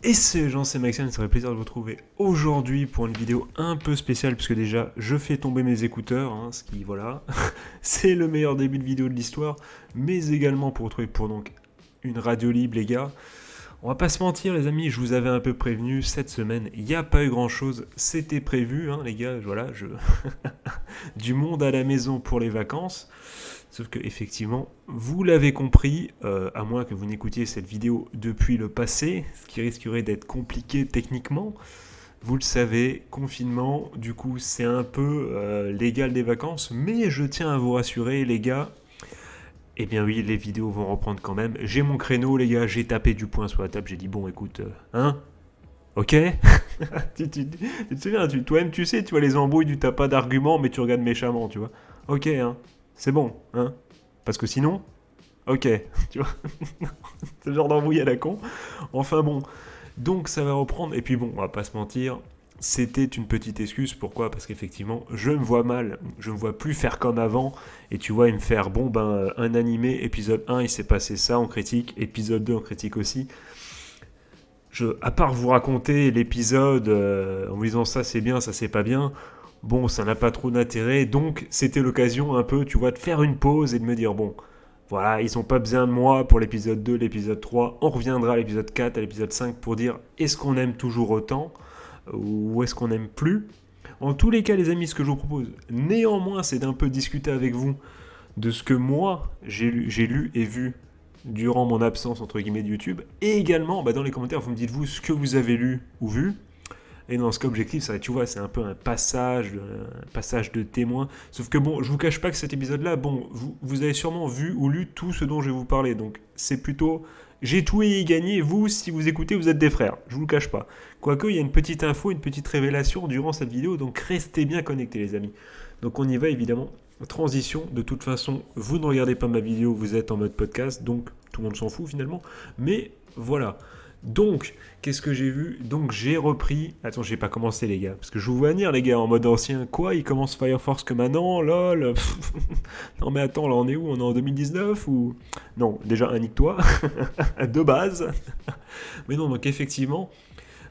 Et c'est Jean, c'est Maxime, ça fait plaisir de vous retrouver aujourd'hui pour une vidéo un peu spéciale, puisque déjà je fais tomber mes écouteurs, ce qui, voilà, c'est le meilleur début de vidéo de l'histoire, mais également pour retrouver pour donc une radio libre, les gars. On va pas se mentir, les amis, je vous avais un peu prévenu, cette semaine, il n'y a pas eu grand chose, c'était prévu, les gars, voilà, du monde à la maison pour les vacances. Sauf que effectivement, vous l'avez compris, à moins que vous n'écoutiez cette vidéo depuis le passé, ce qui risquerait d'être compliqué techniquement. Vous le savez, confinement, du coup, c'est un peu l'égal des vacances, mais je tiens à vous rassurer, les gars. Eh bien oui, les vidéos vont reprendre quand même. J'ai mon créneau, les gars, j'ai tapé du poing sur la table, j'ai dit bon, écoute, ok. Tu te souviens, toi-même tu sais, tu vois les embrouilles tu t'as pas d'argument, mais tu regardes méchamment, tu vois. Ok, c'est bon, parce que sinon, ok, tu vois. C'est le genre d'embrouille à la con. Enfin bon, donc ça va reprendre. Et puis bon, on va pas se mentir, c'était une petite excuse. Pourquoi? Parce qu'effectivement, je me vois mal, je me vois plus faire comme avant. Et tu vois, il me faire, bon ben, un animé, épisode 1, il s'est passé ça, on critique. Épisode 2, on critique aussi. À part vous raconter l'épisode en vous disant ça c'est bien, ça c'est pas bien, bon, ça n'a pas trop d'intérêt. Donc c'était l'occasion un peu, tu vois, de faire une pause et de me dire, bon, voilà, ils n'ont pas besoin de moi pour l'épisode 2, l'épisode 3. On reviendra à l'épisode 4, à l'épisode 5 pour dire est-ce qu'on aime toujours autant ou est-ce qu'on n'aime plus. En tous les cas, les amis, ce que je vous propose, néanmoins, c'est d'un peu discuter avec vous de ce que moi, j'ai lu et vu durant mon absence, entre guillemets, de YouTube. Et également, dans les commentaires, vous me dites, vous, ce que vous avez lu ou vu. Et dans ce cas objectif, ça, tu vois, c'est un peu un passage de témoin. Sauf que bon, je vous cache pas que cet épisode-là, bon, vous avez sûrement vu ou lu tout ce dont je vais vous parler. Donc c'est plutôt, j'ai tout y gagné. Vous, si vous écoutez, vous êtes des frères. Je vous le cache pas. Quoique, il y a une petite info, une petite révélation durant cette vidéo. Donc restez bien connectés, les amis. Donc on y va évidemment. Transition. De toute façon, vous ne regardez pas ma vidéo, vous êtes en mode podcast, donc tout le monde s'en fout finalement. Mais voilà. Donc, qu'est-ce que j'ai vu? Donc, j'ai repris. Attends, j'ai pas commencé, les gars. Parce que je vous vois venir, les gars, en mode ancien. Quoi? Il commence Fire Force que maintenant? Lol. Non, mais attends, là, on est où? On est en 2019 ou. Non, déjà, un nique-toi. De base. Mais non, donc, effectivement,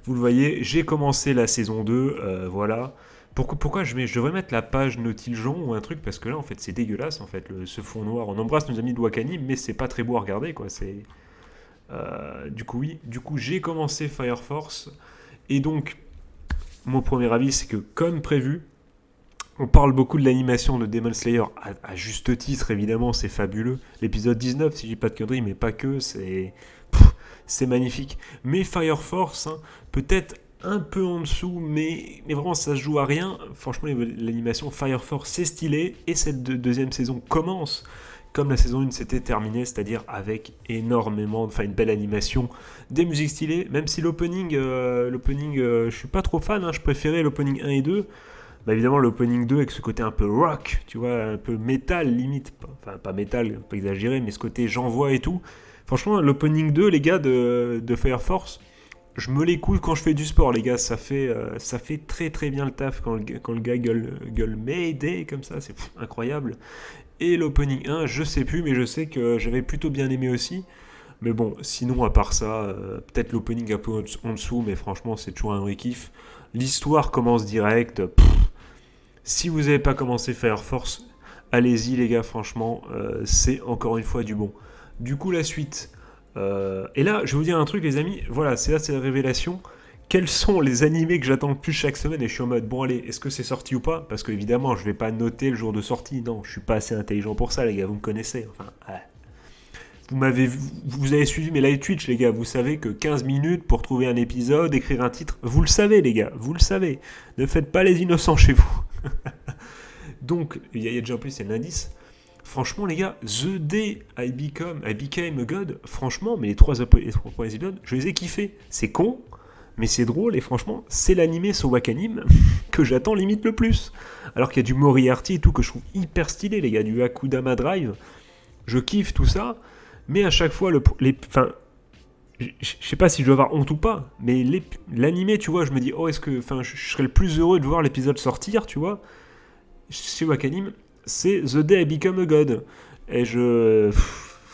vous le voyez, j'ai commencé la saison 2. Voilà. Pourquoi je devrais mettre la page Nautiljon ou un truc? Parce que là, en fait, c'est dégueulasse, en fait, ce fond noir. On embrasse nos amis de Wakanim, mais c'est pas très beau à regarder, quoi. Du coup, oui. Du coup, j'ai commencé Fire Force. Et donc, mon premier avis, c'est que, comme prévu, on parle beaucoup de l'animation de Demon Slayer, à juste titre, évidemment, c'est fabuleux. L'épisode 19, si je dis pas de conneries, mais pas que, c'est magnifique. Mais Fire Force, peut-être un peu en dessous, mais vraiment ça se joue à rien. Franchement, l'animation Fire Force, c'est stylé, et cette deuxième saison commence comme la saison 1 s'était terminée, c'est-à-dire avec énormément, enfin une belle animation, des musiques stylées, même si l'opening, je suis pas trop fan, je préférais l'opening 1 et 2. Évidemment, l'opening 2 avec ce côté un peu rock, tu vois, un peu métal limite, enfin pas métal, pas exagéré, mais ce côté j'envoie et tout. Franchement, l'opening 2, les gars de Fire Force, je me l'écoute quand je fais du sport, les gars, ça fait très très bien le taf quand le gars gueule Mayday comme ça, c'est incroyable. Et l'opening 1, je sais plus, mais je sais que j'avais plutôt bien aimé aussi. Mais bon, sinon, à part ça, peut-être l'opening un peu en dessous, mais franchement, c'est toujours un vrai kiff. L'histoire commence direct. Si vous n'avez pas commencé Fire Force, allez-y, les gars, franchement, c'est encore une fois du bon. Du coup, la suite. Et là, je vais vous dire un truc, les amis. Voilà, c'est la révélation. Quels sont les animés que j'attends le plus chaque semaine? Et je suis en mode, bon allez, est-ce que c'est sorti ou pas? Parce que évidemment, je vais pas noter le jour de sortie. Non, je suis pas assez intelligent pour ça, les gars, vous me connaissez. Enfin, ouais. Vous avez suivi mes live Twitch, les gars. Vous savez que 15 minutes pour trouver un épisode, écrire un titre. Vous le savez, les gars, vous le savez. Ne faites pas les innocents chez vous. Donc, il y a déjà en plus, c'est l'indice. Franchement, les gars, The Day I Became a God, franchement, mais les trois premiers épisodes, je les ai kiffés. C'est con, mais c'est drôle, et franchement, c'est l'animé sur Wakanim que j'attends limite le plus. Alors qu'il y a du Moriarty et tout que je trouve hyper stylé, les gars, du Akudama Drive. Je kiffe tout ça, mais à chaque fois, je sais pas si je dois avoir honte ou pas, mais l'animé, tu vois, je me dis, oh, je serais le plus heureux de voir l'épisode sortir, tu vois, chez Wakanim, c'est The Day I Become a God. Et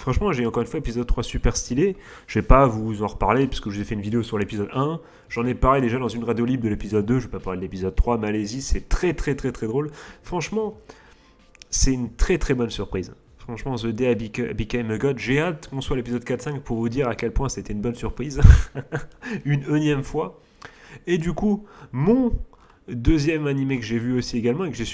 franchement, j'ai encore une fois épisode 3 super stylé. Je vais pas vous en reparler puisque je vous ai fait une vidéo sur l'épisode 1. J'en ai parlé déjà dans une radio libre de l'épisode 2. Je vais pas parler de l'épisode 3, mais allez-y, c'est très très très très drôle. Franchement, c'est une très très bonne surprise. Franchement, The Day I Became a God, j'ai hâte qu'on soit à l'épisode 4-5 pour vous dire à quel point c'était une bonne surprise. Une énième fois. Et du coup, mon deuxième animé que j'ai vu aussi également et que j'ai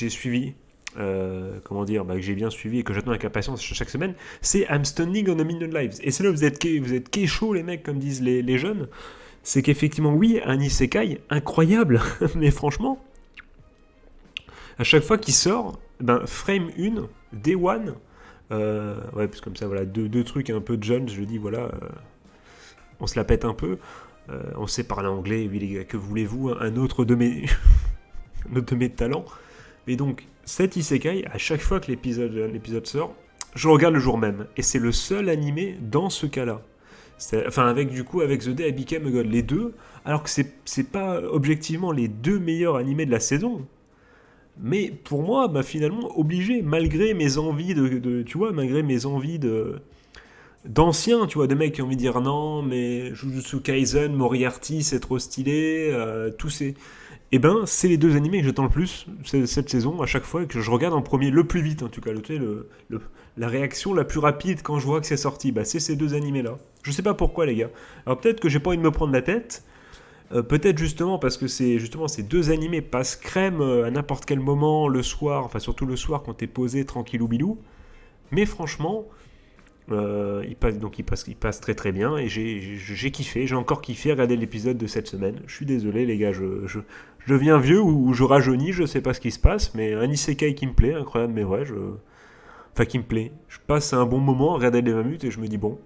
suivi que j'ai bien suivi et que j'attends avec impatience chaque semaine, c'est I'm Standing on a Million Lives. Et c'est là où vous êtes kéchos les mecs, comme disent les jeunes. C'est qu'effectivement, oui, un isekai incroyable, mais franchement, à chaque fois qu'il sort, frame 1, day one, ouais, parce que comme ça, voilà, deux trucs un peu jeunes, je dis, voilà, on se la pète un peu, on sait parler anglais, oui les gars, que voulez-vous, un autre de mes, un autre de mes talents. Et donc, cet isekai, à chaque fois que l'épisode sort, je le regarde le jour même, et c'est le seul animé dans ce cas-là. Enfin, avec The Day I Became a God, les deux, alors que c'est pas objectivement les deux meilleurs animés de la saison. Mais pour moi, finalement, obligé, malgré mes envies malgré mes envies d'anciens, tu vois, des mecs qui ont envie de dire non, mais Jujutsu Kaisen, Moriarty, c'est trop stylé, tous ces... Eh ben, c'est les deux animés que j'attends le plus cette saison, à chaque fois, et que je regarde en premier, le plus vite en tout cas, la réaction la plus rapide quand je vois que c'est sorti, c'est ces deux animés-là. Je sais pas pourquoi, les gars. Alors peut-être que j'ai pas envie de me prendre la tête, peut-être justement parce que ces deux animés passent crème à n'importe quel moment, le soir, enfin surtout le soir quand t'es posé tranquillou bilou. Mais franchement, ils passent très très bien et j'ai kiffé, j'ai encore kiffé regarder l'épisode de cette semaine. Je suis désolé les gars, je deviens vieux ou je rajeunis, je sais pas ce qui se passe, mais un isekai qui me plaît, incroyable mais vrai, enfin qui me plaît. Je passe un bon moment à regarder les mammouths et je me dis bon,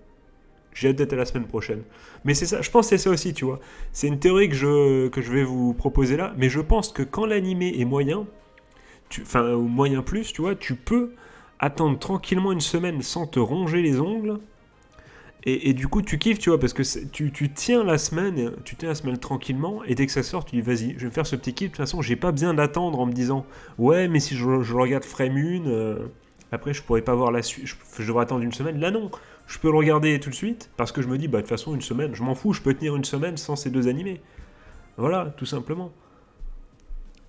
j'ai hâte d'être à la semaine prochaine. Mais c'est ça, je pense que c'est ça aussi, tu vois. C'est une théorie que je vais vous proposer là, mais je pense que quand l'animé est moyen, ou moyen plus, tu vois, tu peux attendre tranquillement une semaine sans te ronger les ongles, et du coup tu kiffes, tu vois, parce que tu tiens la semaine tranquillement, et dès que ça sort, tu dis vas-y, je vais me faire ce petit kiff, de toute façon j'ai pas besoin d'attendre en me disant ouais, mais si je regarde frame 1, après je pourrais pas voir la suite, je devrais attendre une semaine, là non. Je peux le regarder tout de suite, parce que je me dis, de toute façon, une semaine, je m'en fous, je peux tenir une semaine sans ces deux animés. Voilà, tout simplement.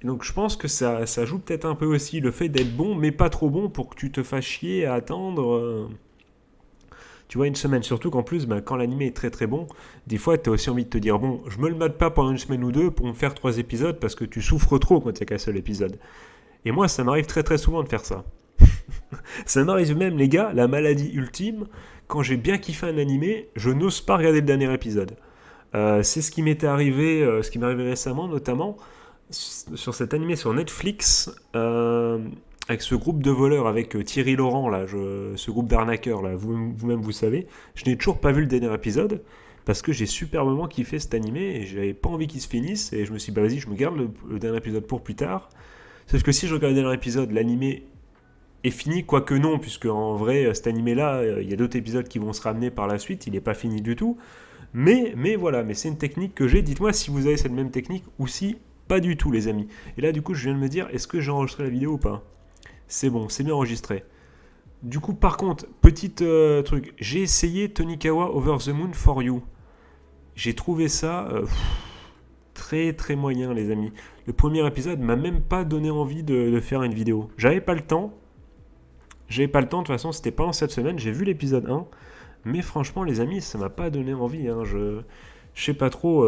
Et donc je pense que ça joue peut-être un peu aussi le fait d'être bon, mais pas trop bon pour que tu te fasses chier à attendre, tu vois, une semaine. Surtout qu'en plus, quand l'animé est très très bon, des fois, tu as aussi envie de te dire, bon, je me le mate pas pendant une semaine ou deux pour me faire 3 épisodes, parce que tu souffres trop quand il n'y a qu'un seul épisode. Et moi, ça m'arrive très très souvent de faire ça. Ça m'arrive même, les gars, la maladie ultime, quand j'ai bien kiffé un animé, je n'ose pas regarder le dernier épisode. C'est ce qui m'est arrivé récemment, notamment sur cet animé sur Netflix, avec ce groupe de voleurs, avec Thierry Laurent, là, ce groupe d'arnaqueurs, là, vous-même vous savez. Je n'ai toujours pas vu le dernier épisode, parce que j'ai superbement kiffé cet animé, et j'avais pas envie qu'il se finisse, et je me suis dit, vas-y, je me garde le dernier épisode pour plus tard. Sauf que si je regarde le dernier épisode, l'animé est fini, quoique non, puisque en vrai, cet animé-là, il y a d'autres épisodes qui vont se ramener par la suite, il n'est pas fini du tout. Mais voilà, mais c'est une technique que j'ai. Dites-moi si vous avez cette même technique ou si pas du tout, les amis. Et là, du coup, je viens de me dire, est-ce que j'ai enregistré la vidéo ou pas ? C'est bon, c'est bien enregistré. Du coup, par contre, petit truc, j'ai essayé Tonikawa Over the Moon for You. J'ai trouvé ça très très moyen, les amis. Le premier épisode m'a même pas donné envie de faire une vidéo. J'avais pas le temps, de toute façon, c'était pas en cette semaine, j'ai vu l'épisode 1, mais franchement, les amis, ça m'a pas donné envie, hein. Je sais pas trop...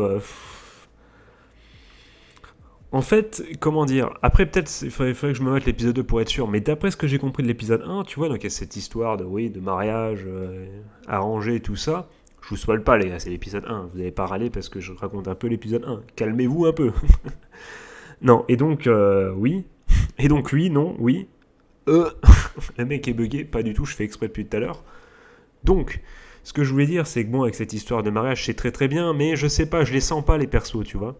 En fait, comment dire, après peut-être, il faudrait que je me mette l'épisode 2 pour être sûr, mais d'après ce que j'ai compris de l'épisode 1, tu vois, donc il y a cette histoire de mariage, arrangé et tout ça. Je vous spoil pas, les gars, c'est l'épisode 1, vous n'avez pas râlé parce que je raconte un peu l'épisode 1, calmez-vous un peu. Non, et donc, oui, non, oui, le mec est bugué, pas du tout, je fais exprès depuis tout à l'heure. Donc, ce que je voulais dire, c'est que bon, avec cette histoire de mariage, c'est très très bien, mais je sais pas, je les sens pas les persos, tu vois.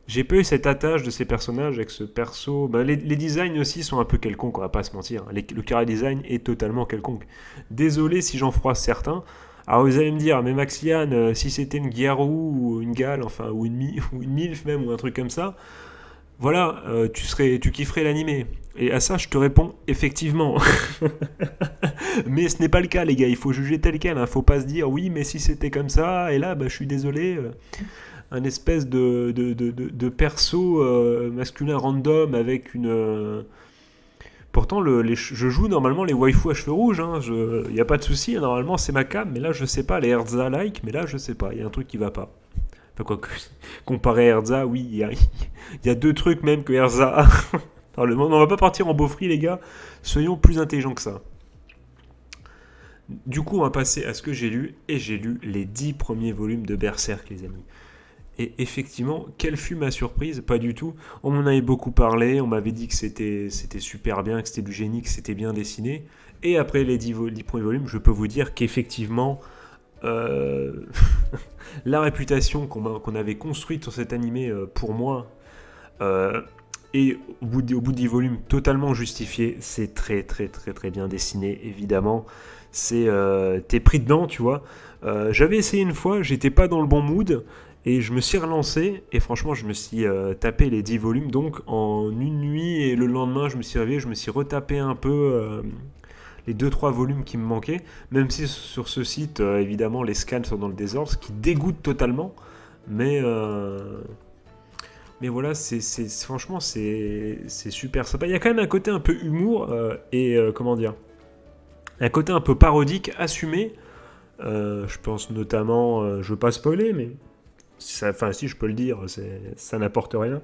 J'ai pas eu cette attache de ces personnages avec ce perso. Les designs aussi sont un peu quelconques, on va pas se mentir. Le carré design est totalement quelconque. Désolé si j'en froisse certains. Alors vous allez me dire, mais Maxiane, si c'était une Gyaru ou une Gale, enfin, ou une MILF même, ou un truc comme ça, voilà, tu kifferais l'animé. Et à ça, je te réponds effectivement. Mais ce n'est pas le cas, les gars. Il faut juger tel quel. Hein. Faut pas se dire oui, mais si c'était comme ça, et là, bah, je suis désolé. Un espèce de perso masculin random avec une. Pourtant, je joue normalement les waifus à cheveux rouges. Il n'y a pas de souci. Normalement, c'est ma cam. Mais là, je sais pas. Les Erza-like. Mais là, je sais pas. Il y a un truc qui va pas. Enfin, quoi que. Comparé à Erza, oui, il y a deux trucs même que Erza a. Dans le monde. On va pas partir en beaufry, les gars. Soyons plus intelligents que ça. Du coup, on va passer à ce que j'ai lu. Et j'ai lu les 10 premiers volumes de Berserk, les amis. Et effectivement, quelle fut ma surprise? Pas du tout. On m'en avait beaucoup parlé, on m'avait dit que c'était super bien, que c'était du génie, que c'était bien dessiné. Et après les 10 premiers volumes, je peux vous dire qu'effectivement, euh, la réputation qu'on avait construite sur cet animé pour moi euh, est au bout de 10 volumes totalement justifiée. C'est très très très très bien dessiné, évidemment. T'es pris dedans, tu vois. J'avais essayé une fois, j'étais pas dans le bon mood. Et je me suis relancé, et franchement, je me suis tapé les 10 volumes. Donc, en une nuit, et le lendemain, je me suis réveillé, je me suis retapé un peu les deux trois volumes qui me manquaient. Même si sur ce site, évidemment, les scans sont dans le désordre, ce qui dégoûte totalement. Mais, euh, mais voilà, franchement, c'est super sympa. Il y a quand même un côté un peu humour, comment dire, un côté un peu parodique, assumé. Je pense notamment, je veux pas spoiler, mais enfin, si je peux le dire, ça n'apporte rien.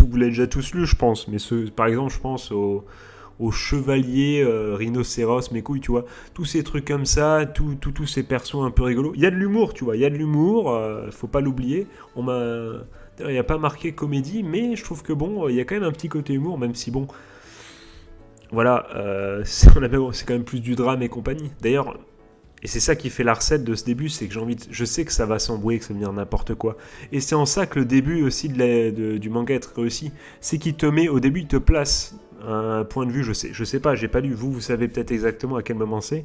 Vous l'avez déjà tous lu, je pense. Mais par exemple, je pense au chevalier rhinocéros, mes couilles, tu vois. Tous ces trucs comme ça, tous ces persos un peu rigolos. Il y a de l'humour, tu vois. Il y a de l'humour, faut pas l'oublier. Il n'y a pas marqué comédie, mais je trouve que bon, il y a quand même un petit côté humour, même si bon, voilà, c'est quand même plus du drame et compagnie. D'ailleurs, et c'est ça qui fait la recette de ce début, c'est que je sais que ça va s'embrouiller, que ça va devenir n'importe quoi. Et c'est en ça que le début aussi du manga est réussi. C'est qu'il te met, au début, il te place un point de vue, je sais pas, j'ai pas lu, vous savez peut-être exactement à quel moment c'est.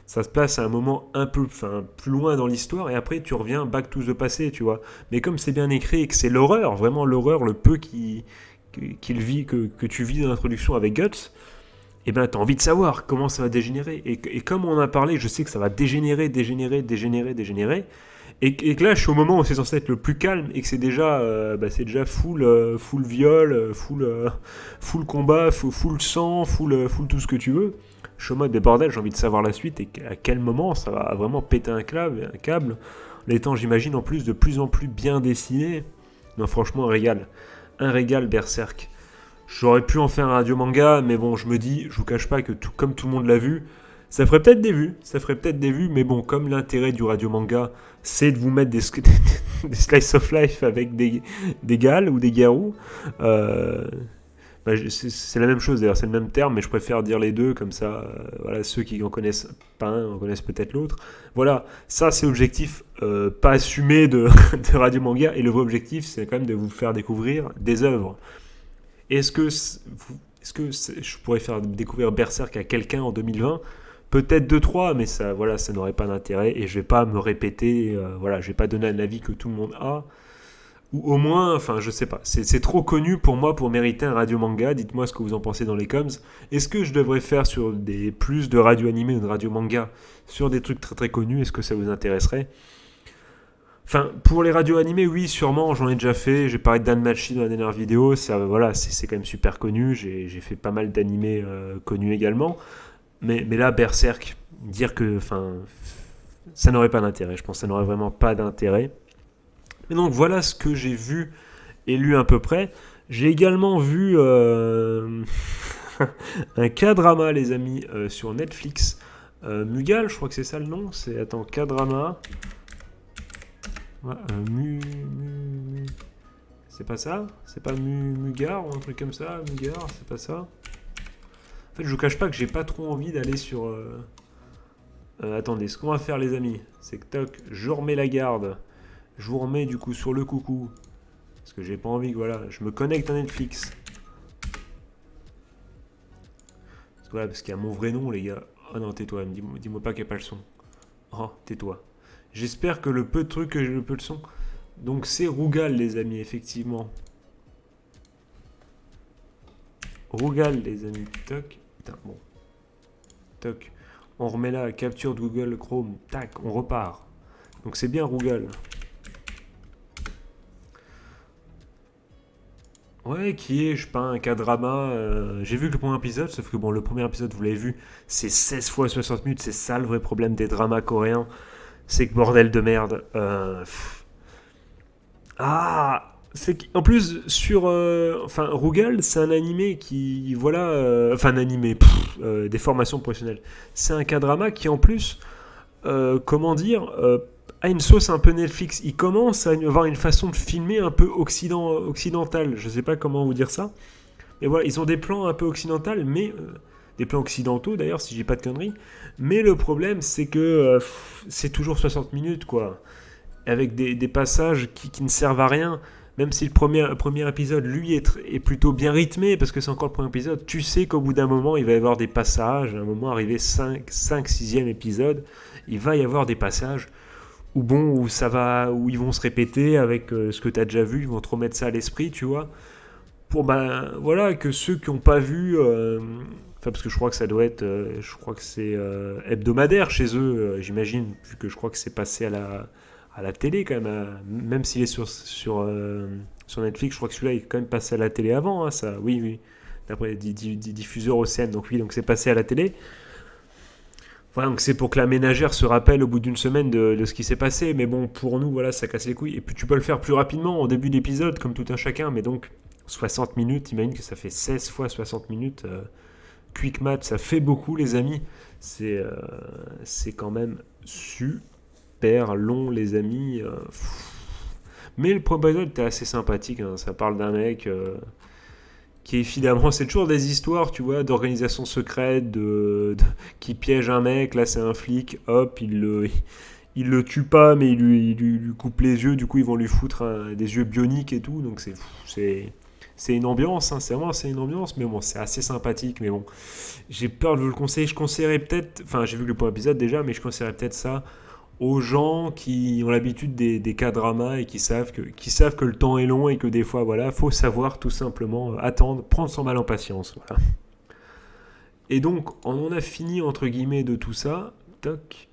Ça se place à un moment un peu, enfin, plus loin dans l'histoire, et après tu reviens back to the passé, tu vois. Mais comme c'est bien écrit et que c'est l'horreur, vraiment l'horreur, le peu que tu vis dans l'introduction avec Guts, et ben t'as envie de savoir comment ça va dégénérer. Et comme on en a parlé, je sais que ça va dégénérer. Et que là, je suis au moment où c'est censé être le plus calme et que c'est déjà full viol, full combat, full sang, full tout ce que tu veux. Je suis au mode, mais bordel, j'ai envie de savoir la suite et à quel moment ça va vraiment péter un câble. Les temps, j'imagine, en plus, de plus en plus bien dessiné. Non, franchement, un régal Berserk. J'aurais pu en faire un radio manga, mais bon, je me dis, je vous cache pas que comme tout le monde l'a vu, ça ferait peut-être des vues, mais bon, comme l'intérêt du radio manga, c'est de vous mettre des slice of life avec des gals ou des garous, c'est la même chose d'ailleurs, c'est le même terme, mais je préfère dire les deux, comme ça, voilà, ceux qui en connaissent pas un en connaissent peut-être l'autre. Voilà, ça c'est l'objectif pas assumé de radio manga, et le vrai objectif c'est quand même de vous faire découvrir des œuvres. Je pourrais faire découvrir Berserk à quelqu'un en 2020? Peut-être 2-3, mais ça n'aurait pas d'intérêt et je vais pas me répéter, voilà, je vais pas donner un avis que tout le monde a. Ou au moins, enfin, je sais pas, c'est trop connu pour moi pour mériter un radio manga. Dites-moi ce que vous en pensez dans les coms. Est-ce que je devrais faire sur plus de radio animé ou de radio manga sur des trucs très très connus? Est-ce que ça vous intéresserait? Enfin, pour les radios animées, oui, sûrement, j'en ai déjà fait. J'ai parlé d'Anmachi dans la dernière vidéo. Ça, voilà, c'est quand même super connu. J'ai fait pas mal d'animés connus également. Mais là, Berserk, dire que, enfin, ça n'aurait pas d'intérêt. Je pense que ça n'aurait vraiment pas d'intérêt. Mais donc, voilà ce que j'ai vu et lu à peu près. J'ai également vu un K-drama, les amis, sur Netflix. Mugal, je crois que c'est ça le nom. Attends, K-drama. Ouais, c'est pas ça? C'est pas Mugar ou un truc comme ça? Mugar, c'est pas ça? En fait, je vous cache pas que j'ai pas trop envie d'aller sur. Attendez, ce qu'on va faire, les amis, c'est que toc, je remets la garde. Je vous remets du coup sur le coucou. Parce que j'ai pas envie que voilà, je me connecte à Netflix. Parce qu'il y a mon vrai nom, les gars. Oh non, tais-toi, dis-moi pas qu'il n'y a pas le son. Oh, tais-toi. J'espère que le peu de trucs que j'ai le peu de son. Donc c'est Rougal, les amis, effectivement. Rougal, les amis. Toc. Putain, bon. Toc. On remet là, capture de Google Chrome. Tac, on repart. Donc c'est bien Rougal. Ouais, qui est, je sais pas, un K-drama. J'ai vu que le premier épisode, sauf que bon, le premier épisode, vous l'avez vu, c'est 16 fois 60 minutes. C'est ça le vrai problème des dramas coréens. C'est que bordel de merde. Ah, c'est en plus sur, enfin, Rougal, c'est un animé qui, voilà, enfin un animé, des formations professionnelles. C'est un K-drama qui en plus, comment dire, a une sauce un peu Netflix. Il commence à avoir une façon de filmer un peu occidentale. Je sais pas comment vous dire ça. Mais voilà, ils ont des plans un peu occidentaux, mais des plans occidentaux d'ailleurs, si j'ai pas de conneries. Mais le problème, c'est que c'est toujours 60 minutes, quoi. Avec des passages qui ne servent à rien. Même si le premier épisode, lui, est plutôt bien rythmé, parce que c'est encore le premier épisode, tu sais qu'au bout d'un moment, il va y avoir des passages. À un moment, arrivé 6e épisode, il va y avoir des passages où, bon, où ils vont se répéter avec ce que tu as déjà vu, ils vont te remettre ça à l'esprit, tu vois. Pour, ben, voilà, que ceux qui n'ont pas vu... Enfin, parce que je crois que ça doit être... je crois que c'est hebdomadaire chez eux, j'imagine, vu que je crois que c'est passé à la télé quand même, même s'il est sur Netflix, je crois que celui-là est quand même passé à la télé avant, hein, ça, oui, oui, d'après des diffuseurs OCN, donc oui, donc c'est passé à la télé. Voilà, donc c'est pour que la ménagère se rappelle au bout d'une semaine de ce qui s'est passé, mais bon, pour nous, voilà, ça casse les couilles. Et puis tu peux le faire plus rapidement au début d'épisode, comme tout un chacun, mais donc 60 minutes, imagine que ça fait 16 fois 60 minutes. Quick Match, ça fait beaucoup, les amis. C'est quand même super long, les amis. Mais le premier épisode était assez sympathique, hein. Ça parle d'un mec qui évidemment, c'est toujours des histoires, tu vois, d'organisation secrète, qui piège un mec. Là, c'est un flic, hop, il le tue pas, mais il lui coupe les yeux. Du coup, ils vont lui foutre des yeux bioniques et tout. Donc c'est une ambiance, hein, c'est une ambiance, mais bon, c'est assez sympathique. Mais bon, j'ai peur de vous le conseiller. Je conseillerais peut-être, enfin, j'ai vu le premier épisode déjà, mais je conseillerais peut-être ça aux gens qui ont l'habitude des K-dramas et qui savent que le temps est long et que des fois, voilà, faut savoir tout simplement attendre, prendre son mal en patience. Voilà. Et donc, on en a fini, entre guillemets, de tout ça. Toc.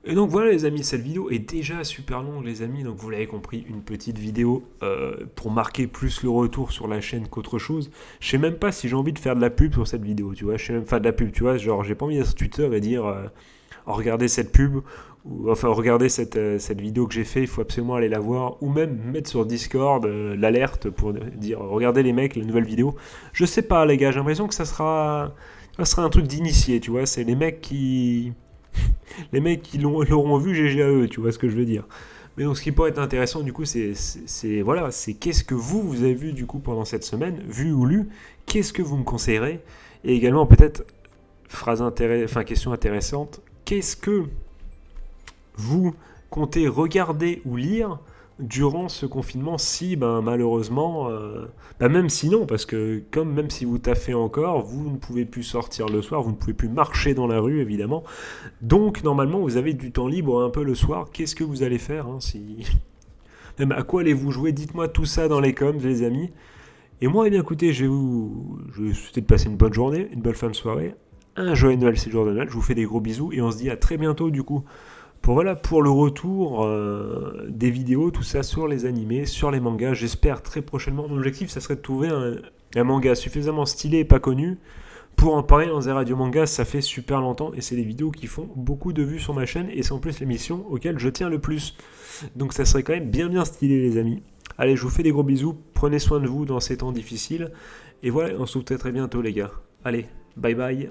Et donc voilà les amis, cette vidéo est déjà super longue les amis, donc vous l'avez compris, une petite vidéo pour marquer plus le retour sur la chaîne qu'autre chose. Je sais même pas si j'ai envie de faire de la pub sur cette vidéo, tu vois, je sais même pas de la pub, tu vois, genre j'ai pas envie d'être sur Twitter et dire oh, regardez cette pub, ou enfin regardez cette vidéo que j'ai fait, il faut absolument aller la voir, ou même mettre sur Discord l'alerte pour dire regardez les mecs, la nouvelle vidéo. Je sais pas les gars, j'ai l'impression que ça sera un truc d'initié, tu vois, c'est les mecs qui l'auront vu, GG à eux, tu vois ce que je veux dire. Mais donc ce qui pourrait être intéressant du coup, c'est voilà, c'est qu'est-ce que vous avez vu du coup pendant cette semaine, vu ou lu, qu'est-ce que vous me conseillerez, et également peut-être question intéressante, qu'est-ce que vous comptez regarder ou lire durant ce confinement si malheureusement même sinon parce que même si vous taffez encore, vous ne pouvez plus sortir le soir, vous ne pouvez plus marcher dans la rue évidemment, donc normalement vous avez du temps libre un peu le soir. Qu'est-ce que vous allez faire même à quoi allez-vous jouer? Dites-moi tout ça dans les coms les amis. Et moi, eh bien écoutez, je vais vous souhaiter de passer une bonne journée, une bonne fin de soirée, un joyeux Noël, c'est le jour de Noël, je vous fais des gros bisous et on se dit à très bientôt du coup pour le retour des vidéos, tout ça sur les animés, sur les mangas. J'espère très prochainement. Mon objectif, ça serait de trouver un manga suffisamment stylé et pas connu pour en parler dans des radios manga. Ça fait super longtemps et c'est des vidéos qui font beaucoup de vues sur ma chaîne et c'est en plus l'émission auquel je tiens le plus. Donc ça serait quand même bien stylé les amis. Allez, je vous fais des gros bisous. Prenez soin de vous dans ces temps difficiles. Et voilà, on se retrouve très bientôt les gars. Allez, bye bye.